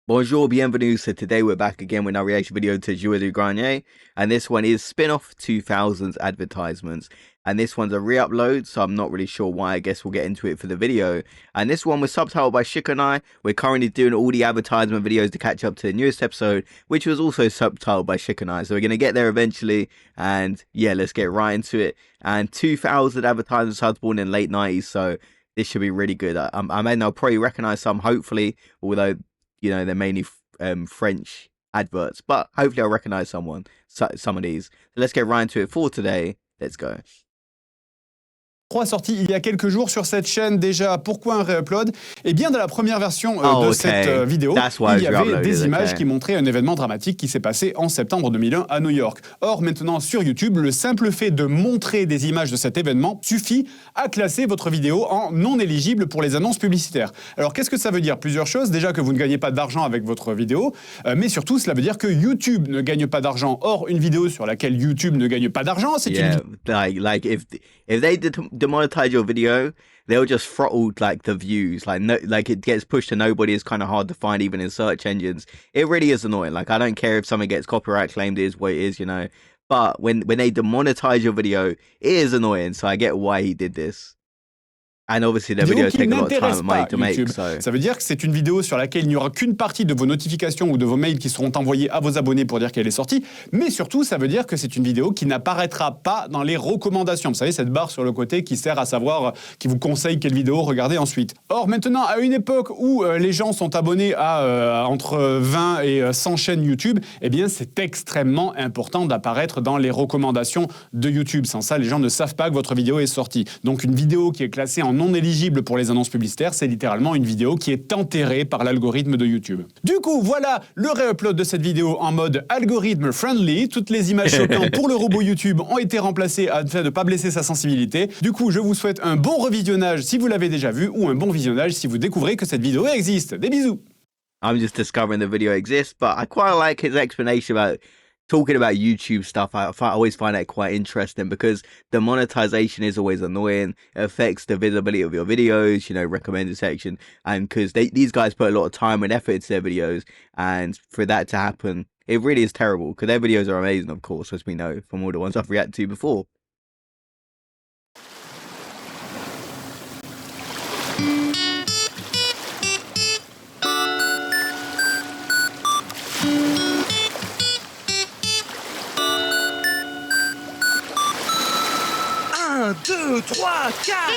Bonjour, bienvenue. So today we're back again with our reaction video to Jouer du Grenier, and this one is spin-off 2000s advertisements, and this one's a re-upload, so I'm not really sure why. I guess we'll get into it for the video. And this one was subtitled by Shikanai. We're currently doing all the advertisement videos to catch up to the newest episode, which was also subtitled by Shikanai, so we're going to get there eventually. And yeah, let's get right into it. And 2000 advertisements, I was born in late 90s, so this should be really good. I mean, I'll probably recognize some, hopefully, although you know, they're mainly French adverts, but hopefully I'll recognize some of these. So let's get right into it for today. Let's go. 3 sorties il y a quelques jours sur cette chaîne. Déjà, pourquoi un réupload? Eh bien, dans la première version de cette vidéo, il y avait des images qui montraient un événement dramatique qui s'est passé en septembre 2001 à New York. Or, maintenant, sur YouTube, le simple fait de montrer des images de cet événement suffit à classer votre vidéo en non éligible pour les annonces publicitaires. Alors, qu'est-ce que ça veut dire? Plusieurs choses. Déjà que vous ne gagnez pas d'argent avec votre vidéo, mais surtout, cela veut dire que YouTube ne gagne pas d'argent. Or, une vidéo sur laquelle YouTube ne gagne pas d'argent, c'est une... like if they demonetize your video, they'll just throttle like the views, like it gets pushed to nobody. It's kind of hard to find even in search engines. It really is annoying. Like, I don't care if something gets copyright claimed, it is what it is, you know, but when they demonetize your video, it is annoying. So I get why he did this. And obviously, the videos take a lot of time and money to make. So. Ça veut dire que c'est une vidéo sur laquelle il n'y aura qu'une partie de vos notifications ou de vos mails qui seront envoyés à vos abonnés pour dire qu'elle est sortie. Mais surtout, ça veut dire que c'est une vidéo qui n'apparaîtra pas dans les recommandations. Vous savez, cette barre sur le côté qui sert à savoir, qui vous conseille quelle vidéo regarder ensuite. Or, maintenant, à une époque où les gens sont abonnés à entre 20 et 100 chaînes YouTube, eh bien, c'est extrêmement important d'apparaître dans les recommandations de YouTube. Sans ça, les gens ne savent pas que votre vidéo est sortie. Donc, une vidéo qui est classée en non éligible pour les annonces publicitaires, c'est littéralement une vidéo qui est enterrée par l'algorithme de YouTube. Du coup, voilà le réupload de cette vidéo en mode algorithme friendly. Toutes les images choquantes pour le robot YouTube ont été remplacées afin de ne pas blesser sa sensibilité. Du coup, je vous souhaite un bon revisionnage si vous l'avez déjà vu ou un bon visionnage si vous découvrez que cette vidéo existe. Des bisous! I'm just discovering the video exists, but I quite like his explanation about talking about YouTube stuff. I always find that quite interesting because the monetization is always annoying. It affects the visibility of your videos, you know, recommended section. And because these guys put a lot of time and effort into their videos, and for that to happen, it really is terrible because their videos are amazing, of course, as we know from all the ones I've reacted to before. Un, deux, trois, quatre.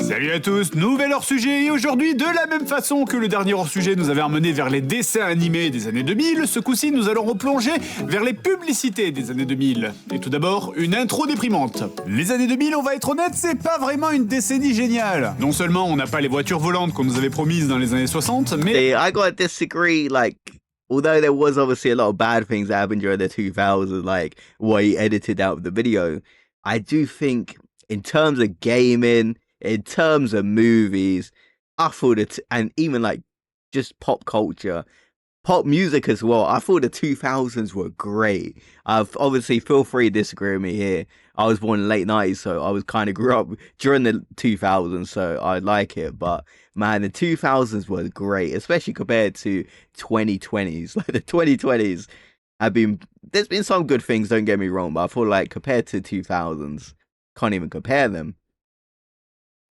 Salut à tous, nouvel hors-sujet, et aujourd'hui, de la même façon que le dernier hors-sujet nous avait emmené vers les dessins animés des années 2000, ce coup-ci nous allons replonger vers les publicités des années 2000. Et tout d'abord, une intro déprimante. Les années 2000, on va être honnête, c'est pas vraiment une décennie géniale. Non seulement on n'a pas les voitures volantes qu'on nous avait promises dans les années 60, mais... I gotta disagree, like... Although there was obviously a lot of bad things that happened during the 2000s, like what he edited out of the video, I do think in terms of gaming, in terms of movies, I thought and even like just pop culture, pop music as well, I thought the 2000s were great. Obviously, feel free to disagree with me here. I was born in the late 90s, so I was kind of grew up during the 2000s, so I like it. But man, the 2000s were great, especially compared to 2020s. Like the 2020s there's been some good things, don't get me wrong, but I feel like compared to 2000s, can't even compare them.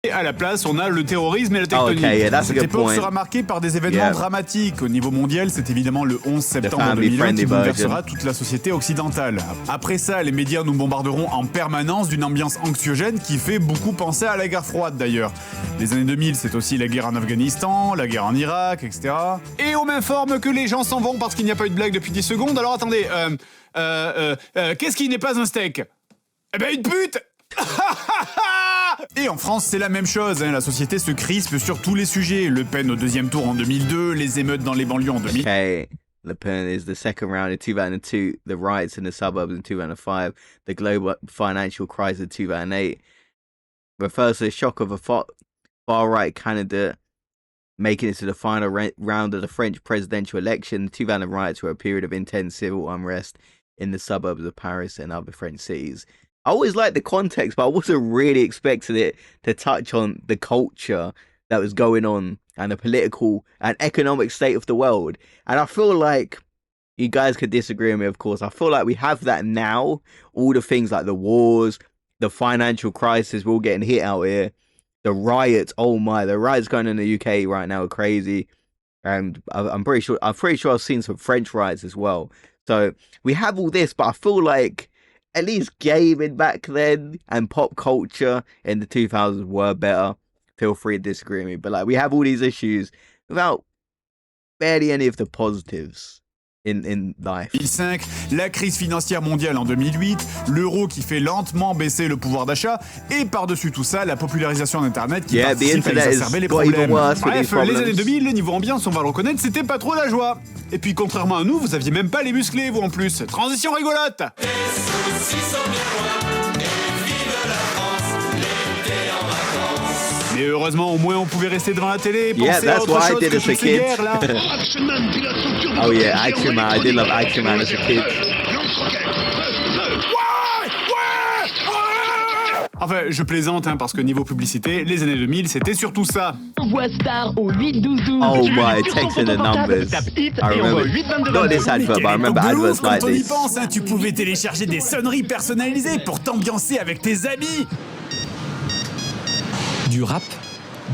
À la place, on a le terrorisme et la tectonique. Cette époque sera marquée par des événements dramatiques. Au niveau mondial, c'est évidemment le 11 septembre 2001 qui bouleversera toute la société occidentale. Après ça, les médias nous bombarderont en permanence d'une ambiance anxiogène qui fait beaucoup penser à la guerre froide d'ailleurs. Les années 2000, c'est aussi la guerre en Afghanistan, la guerre en Irak, etc. Et on m'informe que les gens s'en vont parce qu'il n'y a pas eu de blague depuis 10 secondes. Alors attendez, qu'est-ce qui n'est pas un steak? Eh ben une pute. Et en France, c'est la même chose, hein. La société se crispe sur tous les sujets. Le Pen au deuxième tour en 2002, les émeutes dans les banlieues en 2000. Okay. Le Pen is the second round in 2002, the riots in the suburbs in 2005, the global financial crisis in 2008. Refers to the shock of a far-right candidate making it to the final round of the French presidential election. The 2000 riots were a period of intense civil unrest in the suburbs of Paris and other French cities. I always liked the context, but I wasn't really expecting it to touch on the culture that was going on and the political and economic state of the world. And I feel like you guys could disagree with me, of course. I feel like we have that now. All the things like the wars, the financial crisis, we're all getting hit out here. The riots, oh my, the riots going on in the UK right now are crazy. And I'm pretty sure I've seen some French riots as well. So we have all this, but I feel like at least gaming back then and pop culture in the 2000s were better. Feel free to disagree with me, but like we have all these issues without barely any of the positives in life. 2005, la crise financière mondiale en 2008, l'euro qui fait lentement baisser le pouvoir d'achat, et par-dessus tout ça, la popularisation d'Internet qui participe à exacerber les problèmes. Bref, les années 2000, le niveau ambiance, on va le reconnaître, c'était pas trop la joie. Et puis contrairement à nous, vous aviez même pas les musclés, vous en plus. Transition rigolote. Mais heureusement, au moins, on pouvait rester devant la télé et penser à autre chose que toutes ces guerres, là. Oh yeah, Action Man. I did love Action Man as a kid. Enfin, je plaisante, hein, parce que niveau publicité, les années 2000, c'était surtout ça. Envoie Star au 81212. Oh my, texting the numbers. I remember. Not this advert, but I remember adverts like Quand on y this. pense, hein, tu pouvais télécharger des sonneries personnalisées pour t'ambiancer avec tes amis. Du rap,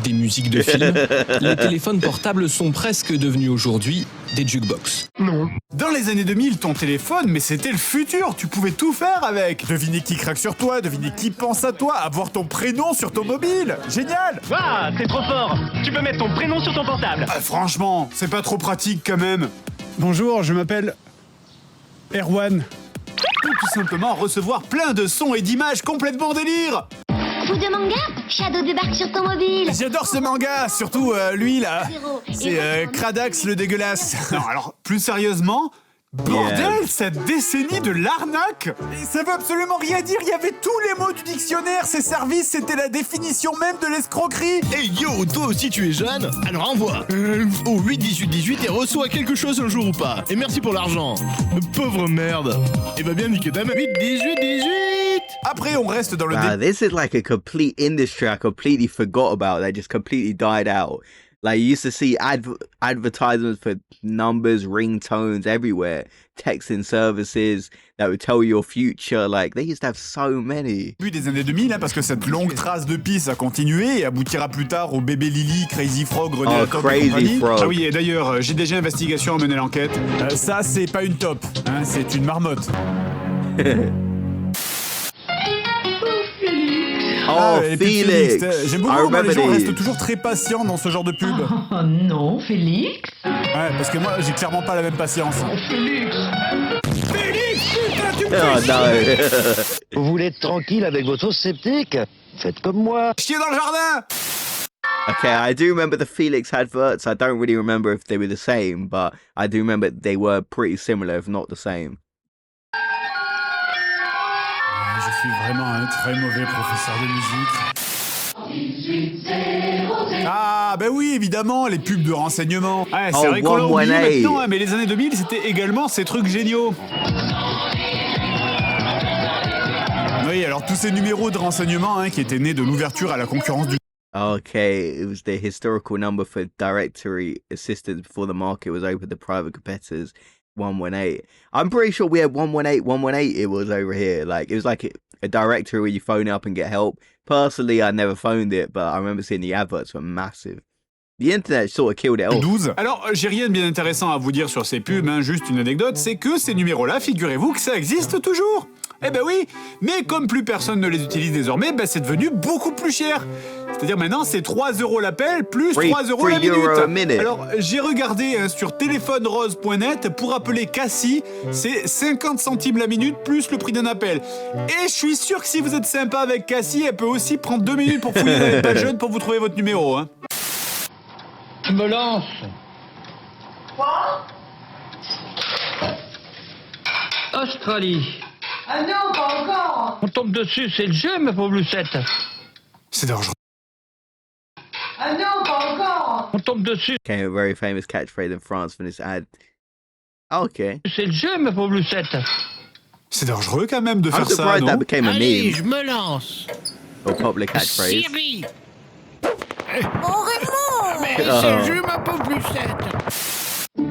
des musiques de films, les téléphones portables sont presque devenus aujourd'hui des jukebox. Dans les années 2000, ton téléphone, mais c'était le futur, tu pouvais tout faire avec. Deviner qui craque sur toi, deviner qui pense à toi, avoir ton prénom sur ton mobile. Génial. Ah, c'est trop fort! Tu peux mettre ton prénom sur ton portable! Ah, franchement, c'est pas trop pratique quand même. Bonjour, je m'appelle Erwan. Ou tout simplement recevoir plein de sons et d'images complètement délire. Coup de manga, Shadow débarque sur ton mobile. J'adore ce manga, surtout lui là. C'est Kradax le dégueulasse. Non, alors, plus sérieusement, bordel, cette décennie de l'arnaque. Et ça veut absolument rien dire, il y avait tous les mots du dictionnaire, ces services, c'était la définition même de l'escroquerie. Hey yo, toi aussi tu es jeune? Alors envoie au 8-18-18 et reçois quelque chose un jour ou pas. Et merci pour l'argent. Pauvre merde. Et va bien niquer ta mère. 8-18-18. Après, on reste dans le This is like a complete industry I completely forgot about. That just completely died out. Like you used to see advertisements for numbers, ringtones everywhere, texting services that would tell you your future. Like they used to have so many. début des années 2000, hein, parce que cette longue trace de piste a continué et aboutira plus tard au bébé Lily, Crazy Frog, René la Top et Crazy compagnie. Frog. Ah oui, et d'ailleurs, j'ai déjà investigation à mener l'enquête. Ça, c'est pas une top, hein, c'est une marmotte. Oh, et puis Felix. J'aime I beaucoup comment remember les gens these. restent toujours très patients dans ce genre de pub. Oh non, Félix. Ouais, parce que moi, j'ai clairement pas la même patience. Félix. Oh no. Vous voulez être tranquille avec vos sauces sceptiques? Faites comme moi. Chier dans le jardin. Okay, I do remember the Felix adverts. I don't really remember if they were the same, but I do remember they were pretty similar, if not the same. Je suis vraiment un très mauvais professeur de musique. Ah, ben oui, évidemment, les pubs de renseignement. Ouais, c'est Oh, vrai qu'on l'a oublié 118. maintenant, hein, mais les années 2000, c'était également ces trucs géniaux. Oui, alors tous ces numéros de renseignement, hein, qui étaient nés de l'ouverture à la concurrence du Okay, it was the historical number for directory assistance before the market was open to private competitors. 118. I'm pretty sure we had 118. 118 it was over here. Like it was like a directory where you phone up and get help. Personally, I never phoned it, but I remember seeing the adverts were massive. The internet sort of killed it off. 12. Alors, j'ai rien de bien intéressant à vous dire sur ces pubs, hein, juste une anecdote, c'est que ces numéros-là, figurez-vous que ça existe toujours. Eh ben oui, mais comme plus personne ne les utilise désormais, ben c'est devenu beaucoup plus cher. C'est-à-dire maintenant, c'est 3 € l'appel, plus 3 € la €a minute. minute. Alors, j'ai regardé hein, sur téléphonerose.net, pour appeler Cassie, c'est 50 centimes la minute, plus le prix d'un appel. Et je suis sûr que si vous êtes sympa avec Cassie, elle peut aussi prendre 2 minutes pour fouiller dans les pages jeunes pour vous trouver votre numéro. Hein. Je me lance! Australie. Ah non, pas encore. On tombe dessus, c'est le jeu, ma pauvre Lucette. C'est dangereux. Ah non, pas encore. On tombe dessus, Became a very famous catchphrase in France for this ad. Okay. c'est le jeu, ma pauvre Lucette. C'est dangereux quand même de I'm faire ça, surprised non? that became a Allez, meme je me lance. or popular catchphrase. Siri. Oh Raymond. Mais c'est le jeu, ma pauvre Lucette.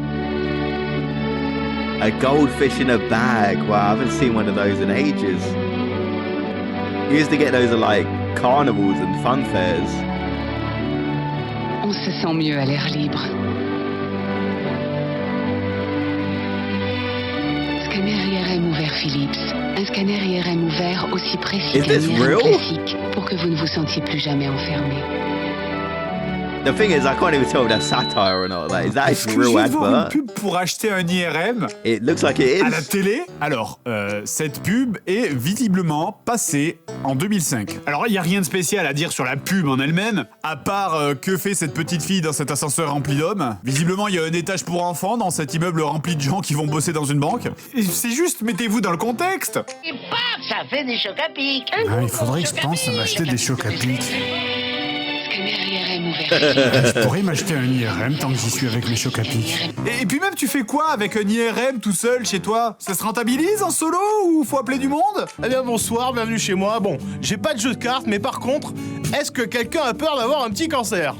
A goldfish in a bag. Wow, I haven't seen one of those in ages. You used to get those at like carnivals and fun fairs. On se sent mieux à l'air libre. Scanner IRM ouvert Philips. Un scanner IRM ouvert aussi précis Is qu'un this IRM real? classique pour que vous ne vous sentiez plus jamais enfermé. The thing is, I can't even tell if that's satire or not. Like, is that Est-ce a que je real viens de voir une advert? pub pour acheter un IRM It looks like it à la is. télé? Alors, cette pub est visiblement passée en 2005. Alors, il n'y a rien de spécial à dire sur la pub en elle-même, à part que fait cette petite fille dans cet ascenseur rempli d'hommes. Visiblement, il y a un étage pour enfants dans cet immeuble rempli de gens qui vont bosser dans une banque. Et c'est juste, mettez-vous dans le contexte. Et paf, ça fait des chocs à pic. Ah, il faudrait que je pense à m'acheter des chocs à pic. Scanner IRM ouvert. Je pourrais m'acheter un IRM tant que j'y suis avec mes chocs à pic. Et puis même, tu fais quoi avec un IRM tout seul chez toi? Ça se rentabilise en solo ou faut appeler du monde? Eh bien bonsoir, bienvenue chez moi. Bon, j'ai pas de jeu de cartes, mais par contre, est-ce que quelqu'un a peur d'avoir un petit cancer?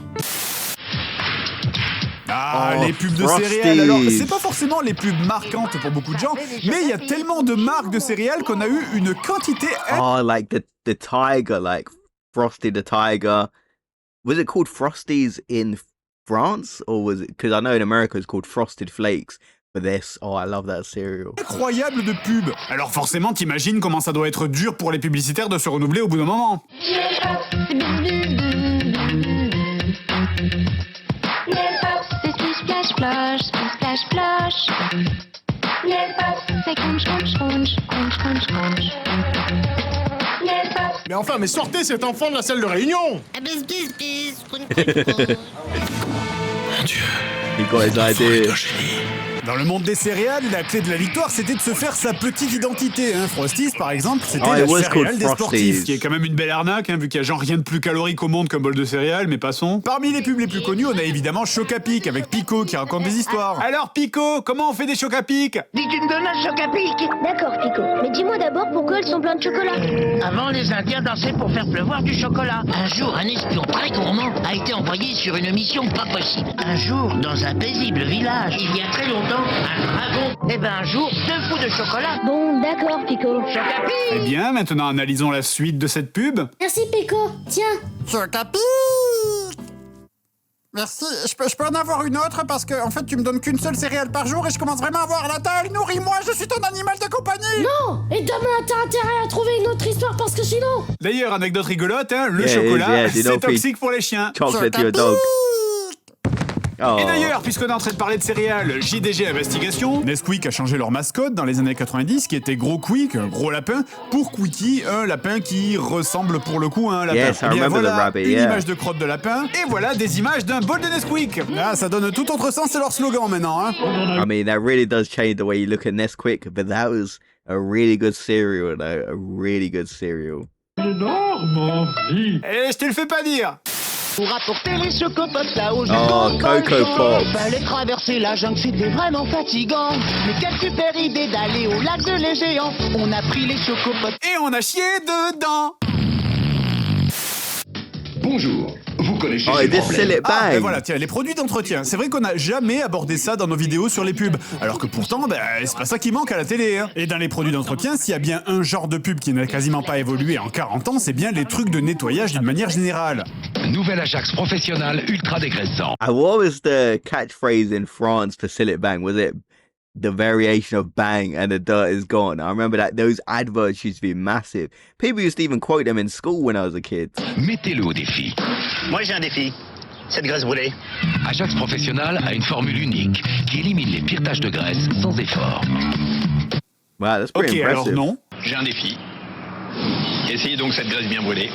Ah, Oh, les pubs de Frosties. céréales. Alors, c'est pas forcément les pubs marquantes pour beaucoup de gens, mais il y a tellement de marques de céréales qu'on a eu une quantité. Oh, like the tiger, like Frosty the Tiger. Was it called Frosties in France, or was it? Because I know in America it's called Frosted Flakes. But this, oh, I love that cereal. Incroyable de pubs. Alors forcément, t'imagines comment ça doit être dur pour les publicitaires de se renouveler au bout d'un moment. C'est splash, splash, splash, splash. C'est crunch, crunch, crunch, crunch, crunch, crunch. Mais enfin, mais sortez cet enfant de la salle de réunion! He got his idea. Dans le monde des céréales, la clé de la victoire, c'était de se faire sa petite identité. Hein. Frosties, par exemple, c'était Oh, la it was céréale called des sportifs, Frosties. ce qui est quand même une belle arnaque, hein, vu qu'il n'y a genre rien de plus calorique au monde qu'un bol de céréales, mais passons. Parmi les pubs les plus connus, on a évidemment Choc à Pic, avec Pico qui raconte des histoires. Alors Pico, comment on fait des chocs à pic? Dis, tu me donnes un choc à pic. D'accord, Pico. Mais dis-moi d'abord pourquoi elles sont pleines de chocolat. Avant, les Indiens dansaient pour faire pleuvoir du chocolat. Un jour, un espion très gourmand a été envoyé sur une mission pas possible. Un jour, dans un paisible village, il y a très longtemps, un dragon. Eh ben un jour, 2 fous de chocolat. Bon, d'accord, Pico. Choc à pic. Eh bien, maintenant analysons la suite de cette pub. Merci, Pico. Tiens. Choc à pic. Merci, je peux en avoir une autre parce que en fait tu me donnes qu'une seule céréale par jour et je commence vraiment à avoir la dalle. Nourris-moi, je suis ton animal de compagnie. Non. Et demain, t'as intérêt à trouver une autre histoire parce que sinon... D'ailleurs, anecdote rigolote, hein, le Yeah, chocolat, yeah, they c'est don't toxique pour les chiens. Chocolate to your dog. Oh. Et d'ailleurs, puisqu'on est en train de parler de céréales, JDG Investigation, Nesquik a changé leur mascotte dans les années 90, qui était Gros Quick, un gros lapin, pour Quickie, un lapin qui ressemble pour le coup à un lapin. Yes, I Eh bien, remember the voilà, rabbit, une yeah. image de crotte de lapin, et voilà des images d'un bol de Nesquik. Ah, ça donne tout autre sens, c'est leur slogan maintenant, hein. I mean, that really does change the way you look at Nesquik, but that was a really good cereal, though. A really good cereal. Énorme vie. Et je te le fais pas dire. Pour apporter les chocopops là-haut, Oh, Coco Pops. fallait traverser la jungle, c'était vraiment fatigant. Mais quelle super idée d'aller au lac de les géants. On a pris les chocopops. Et on a chié dedans. Bonjour, vous connaissez Oh, ce et this problème? Sillet Ah, Bang. et voilà, tiens, les produits d'entretien. C'est vrai qu'on n'a jamais abordé ça dans nos vidéos sur les pubs. Alors que pourtant, c'est pas ça qui manque à la télé. Hein. Et dans les produits d'entretien, s'il y a bien un genre de pub qui n'a quasiment pas évolué en 40 ans, c'est bien les trucs de nettoyage d'une manière générale. Nouvel Ajax professionnel ultra dégraissant. What was the catchphrase in France for Sillet Bang? Was it the variation of bang and the dirt is gone? I remember that those adverts used to be massive. People used to even quote them in school when I was a kid. Mettez-le au défi. Moi j'ai un défi. Cette graisse brûlée. Ajax professionnel a une formule unique qui élimine les pires taches de graisse sans effort. Wow, that's pretty Ok, alors impressive. non. J'ai un défi. Essayez donc cette graisse bien brûlée.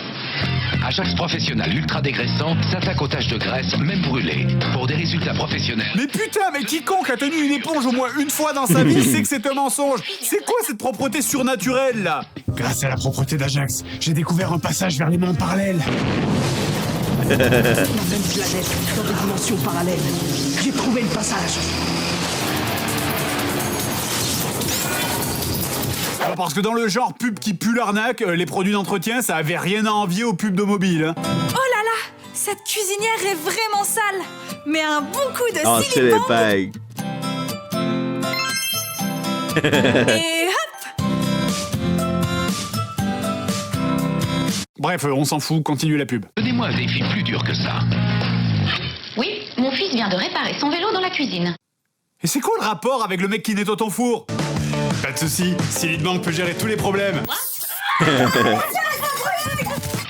Ajax Professionnel ultra dégraissant s'attaque aux taches de graisse, même brûlées, pour des résultats professionnels. Mais putain, mais quiconque a tenu une éponge au moins une fois dans sa vie sait que c'est un mensonge. C'est quoi cette propreté surnaturelle là? Grâce à la propreté d'Ajax, j'ai découvert un passage vers les mondes parallèles. Dans une planète, dans des dimensions parallèles. J'ai trouvé le passage. Parce que dans le genre pub qui pue l'arnaque, les produits d'entretien, ça avait rien à envier aux pubs de mobile. Hein. Oh là là, cette cuisinière est vraiment sale. Mais un bon coup de Oh, Silly Bang. bag. Et hop. Bref, on s'en fout, continue la pub. Donnez-moi un défi plus dur que ça. Oui, mon fils vient de réparer son vélo dans la cuisine. Et c'est quoi le rapport avec le mec qui nettoie ton four? Pas de soucis, Silly Bang peut gérer tous les problèmes.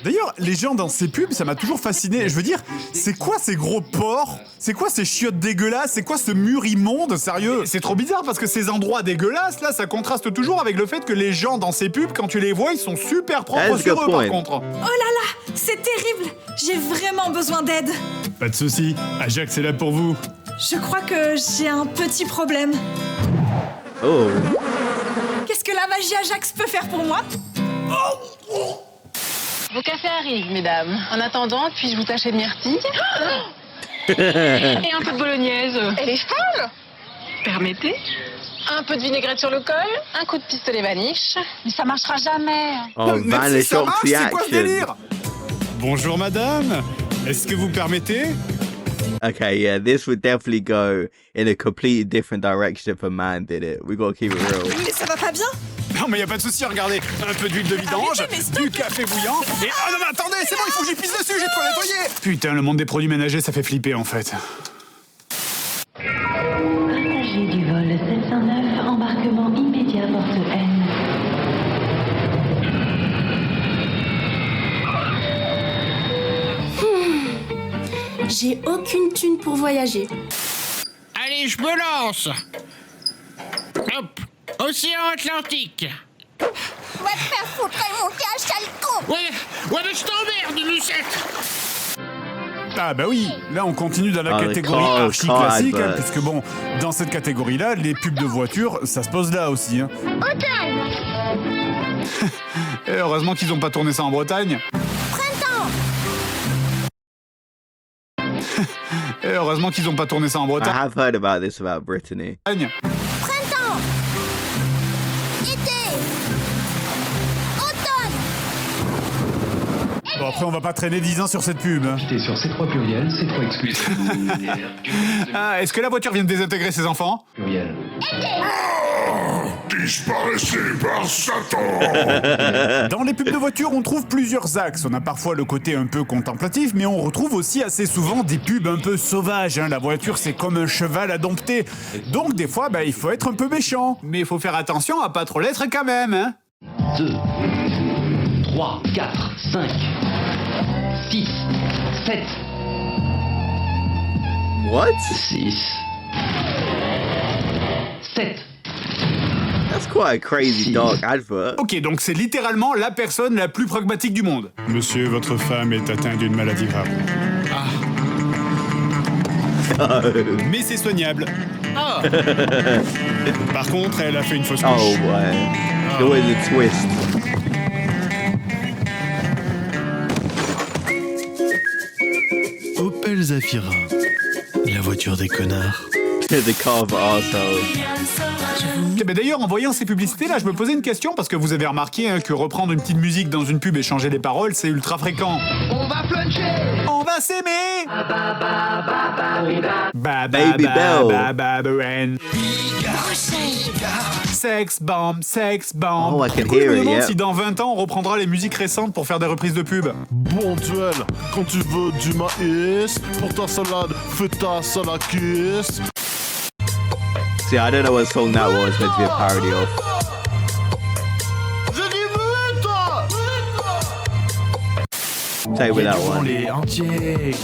D'ailleurs, les gens dans ces pubs, ça m'a toujours fasciné. Je veux dire, c'est quoi ces gros porcs? C'est quoi ces chiottes dégueulasses? C'est quoi ce mur immonde? Sérieux? C'est trop bizarre parce que ces endroits dégueulasses, là, ça contraste toujours avec le fait que les gens dans ces pubs, quand tu les vois, ils sont super propres sur eux, par contre. Oh là là, c'est terrible. J'ai vraiment besoin d'aide. Pas de soucis, Ajax est là pour vous. Je crois que j'ai un petit problème. Oh. Qu'est-ce que la magie Ajax peut faire pour moi? Vos cafés arrivent, mesdames. En attendant, puis-je vous tâcher de myrtille? Et un peu de bolognaise. Elle est folle! Permettez? Un peu de vinaigrette sur le col, un coup de pistolet vaniche. Mais ça marchera jamais. Oh, Même si ça marche, c'est quoi ce reaction. délire? Bonjour madame, est-ce que vous permettez? Okay, yeah, this would definitely go in a completely different direction if a man did it. We gotta keep it real. Mais ça va pas bien? Non mais y a pas de souci, regardez, un peu d'huile de vidange, Arrêtez, mais stop. du café bouillant, et... Ah non mais attendez, c'est bon, il faut que j'y pisse dessus, j'ai de quoi nettoyer. Putain, le monde des produits ménagers, ça fait flipper en fait. Passager du vol 709, embarquement immédiat porte N. J'ai aucune thune pour voyager. Allez, je me lance. Hop, océan Atlantique. Va te faire foutre et monter un sale con. Ouais, mais je t'emmerde, Lucette. Ah bah oui, là on continue dans la Ah, catégorie le archi car classique, hein, advert. puisque bon, dans cette catégorie-là, les pubs de voitures, ça se pose là aussi. Hein. Automne. Et heureusement qu'ils ont pas tourné ça en Bretagne. Printemps. Et heureusement qu'ils ont pas tourné ça en I Bretagne. have heard about this about Brittany. Printemps. Été. Automne. Bon après on va pas traîner 10 ans sur cette pub. Hein. J'étais sur C3 pluriel, C3 exclusif. Ah, est-ce que la voiture vient de désintégrer ses enfants? Pluriel. Disparaissez par Satan. Dans les pubs de voitures, on trouve plusieurs axes. On a parfois le côté un peu contemplatif, mais on retrouve aussi assez souvent des pubs un peu sauvages. Hein. La voiture, c'est comme un cheval à dompter. Donc des fois, il faut être un peu méchant. Mais il faut faire attention à pas trop l'être quand même. Hein. 2, 3, 4, 5, 6, 7. What? 6, 7. That's quite a crazy dark advert. Ok, donc c'est littéralement la personne la plus pragmatique du monde. Monsieur, votre femme est atteinte d'une maladie grave. Mais c'est soignable. Par contre, elle a fait une fausse couche. Oh ouais. There was a twist. Opel Zafira, la voiture des connards. The car of arsehole. D'ailleurs, en voyant ces publicités-là, je me posais une question parce que vous avez remarqué hein, que reprendre une petite musique dans une pub et changer les paroles, c'est ultra fréquent. On va fluncher. On va s'aimer. Baby Bell. Sex bomb, sex bomb. Oh, I can Du coup, je hear me it, demande yeah. si dans 20 ans, on reprendra les musiques récentes pour faire des reprises de pub. Bon duel, quand tu veux du maïs, pour ta salade, fais ta salade kiss. See, I don't know what song that was meant to be a parody of. Je dis oui, toi. Say with that one. Les entiers.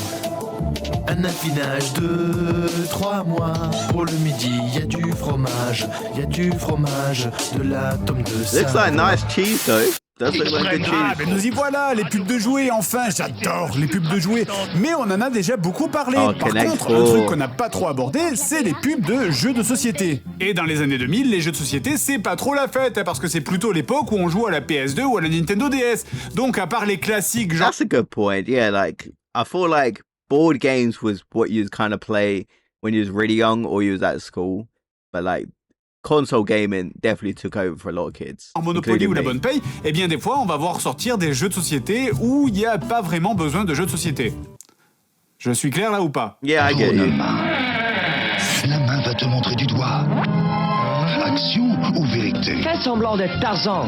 Un affinage de 3 mois. Pour le midi, y a du fromage. Y a du fromage, de la tome de Looks like nice cheese though. Does look like a good Ah, cheese. mais nous y voilà, les pubs de jouets, enfin, j'adore les pubs de jouets. Mais on en a déjà beaucoup parlé. Oh, Par Connect contre, Four. un truc qu'on n'a pas trop abordé, c'est les pubs de jeux de société. Et dans les années 2000, les jeux de société, c'est pas trop la fête, hein, parce que c'est plutôt l'époque où on joue à la PS2 ou à la Nintendo DS. Donc, à part les classiques, genre... That's a good point. Yeah, like I feel like board games was what you kind of play when you was really young or you was at school, but like console gaming definitely took over for a lot of kids. En Monopoly including ou la me. bonne paye, eh bien des fois on va voir sortir des jeux de société où il n'y a pas vraiment besoin de jeux de société. Je suis clair là ou pas? Yeah, I get you. La main va te montrer du doigt. Action ou vérité? Fais semblant d'être Tarzan.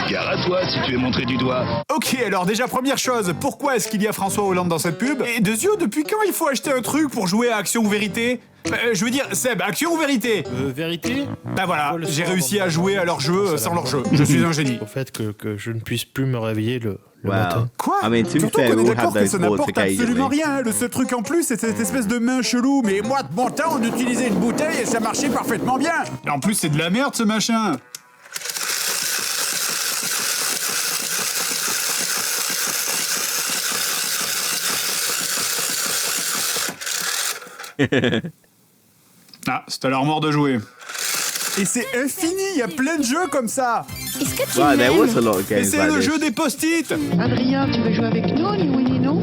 Gare à toi si tu es montré du doigt. Ok, alors déjà première chose, pourquoi est-ce qu'il y a François Hollande dans cette pub? Et deuxièmement, depuis quand il faut acheter un truc pour jouer à Action ou Vérité? Je veux dire, Seb, Action ou Vérité? Vérité? Bah voilà, j'ai réussi à jouer à leur jeu sans leur jeu. Je suis un génie. Au fait que je ne puisse plus me réveiller le Wow. matin. Quoi? I mean, to be Surtout fair, qu'on we est all d'accord have que those ça thoughts n'apporte absolument occasionally. rien. Le seul truc en plus, c'est cette espèce de main chelou. Mais moi, de mon temps, on utilisait une bouteille et ça marchait parfaitement bien. Et en plus, c'est de la merde ce machin. Ah, c'est à leur mort de jouer. Et c'est infini, il y a plein de jeux comme ça. Est-ce que tu Wow, there was a m'aimes? lot of Et games c'est like le this. jeu des post-it. Adrien, tu veux jouer avec nous, ni oui ni non?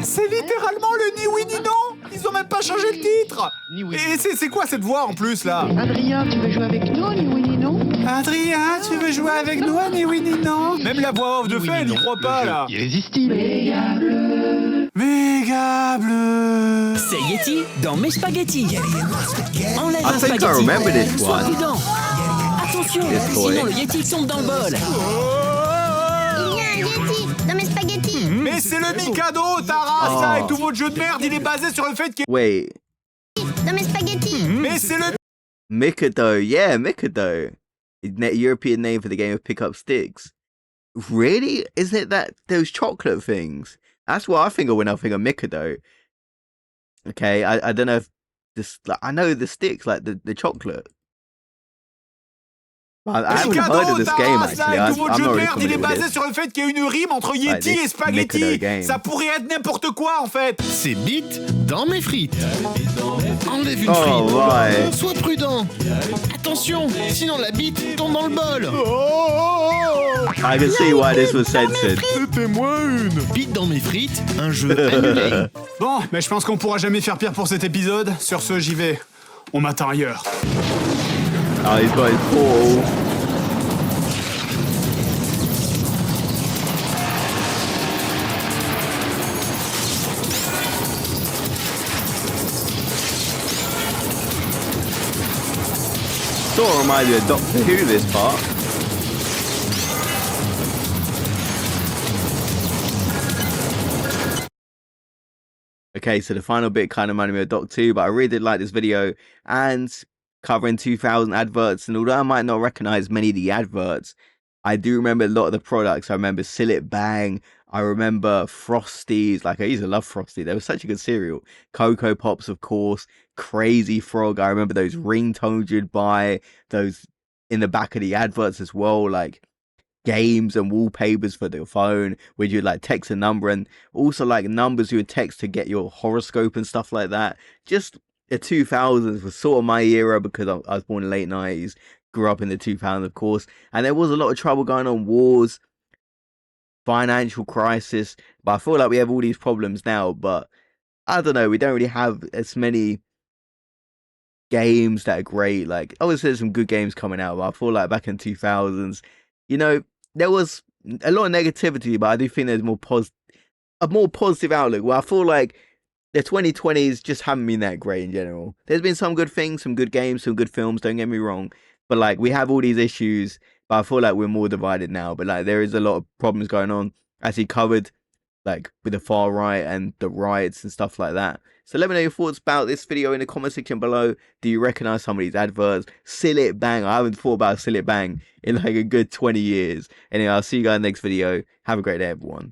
C'est littéralement le ni oui ni non. Ils ont même pas changé le titre. Et c'est quoi cette voix en plus là? Adrien, tu veux jouer avec nous, ni oui ni non? Adrien, tu veux jouer avec nous, ni oui ni non? Même la voix off de fait, elle y croit pas là. Irrésistible. Méga bleu. C'est Yeti dans mes spaghettis. Enlève I un think I spaghetti. remember this Sois one. prudent. Attention, Yes, boy. sinon le Yeti tombe dans le bol. Il y a un Yeti dans mes spaghettis. Mais c'est le Mikado, ta race là, et tout votre jeu de merde, il est basé sur le fait qu'il... Wait, Dans mes spaghettis. Mais c'est le... Mikado. Yeah, Mikado. European name for the game of pick up sticks. Really? Is it that those chocolate things? That's what I think of when I think of Mikado. Okay, I don't know if this. Like, I know the sticks, like the chocolate. I haven't heard of this game actually. Tout votre I'm jeu not de really merde, il est familiar with basé this. sur le fait qu'il y a une rime entre Yeti this et spaghetti. Mikado game. Ça pourrait être n'importe quoi en fait. C'est bite dans mes frites. Enlève une Oh, frite. right. Sois prudent. Attention, sinon la bite tombe dans le bol. I can see why this was censored. C'était moi une. Bite dans mes frites, un jeu annulé. Bon, mais je pense qu'on pourra jamais faire pire pour cet épisode. Sur ce, j'y vais. On m'attend ailleurs. Oh, he's got his portal. Sort of reminds me of Doctor Who, this part. Okay, so the final bit kind of reminded me of Doctor Who, but I really did like this video, and covering 2000 adverts, and although I might not recognize many of the adverts, I do remember a lot of the products. I remember Sillet Bang, I remember Frosties, like I used to love Frosty, they were such a good cereal. Cocoa Pops, of course, Crazy Frog, I remember those ringtones you'd buy, those in the back of the adverts as well, like games and wallpapers for the phone where you'd like text a number, and also like numbers you would text to get your horoscope and stuff like that. Just the 2000s was sort of my era because I was born in the late 90s, grew up in the 2000s of course, and there was a lot of trouble going on, wars, financial crisis, but I feel like we have all these problems now, but I don't know, we don't really have as many games that are great. Like obviously there's some good games coming out, but I feel like back in 2000s, you know, there was a lot of negativity, but I do think there's a more positive outlook. Well, I feel like the 2020s just haven't been that great in general. There's been some good things, some good games, some good films, don't get me wrong. But like we have all these issues, but I feel like we're more divided now. But like there is a lot of problems going on, as he covered, like with the far right and the riots and stuff like that. So let me know your thoughts about this video in the comment section below. Do you recognize some of these adverts? Sillet Bang. I haven't thought about Sillet Bang in like a good 20 years. Anyway, I'll see you guys in the next video. Have a great day, everyone.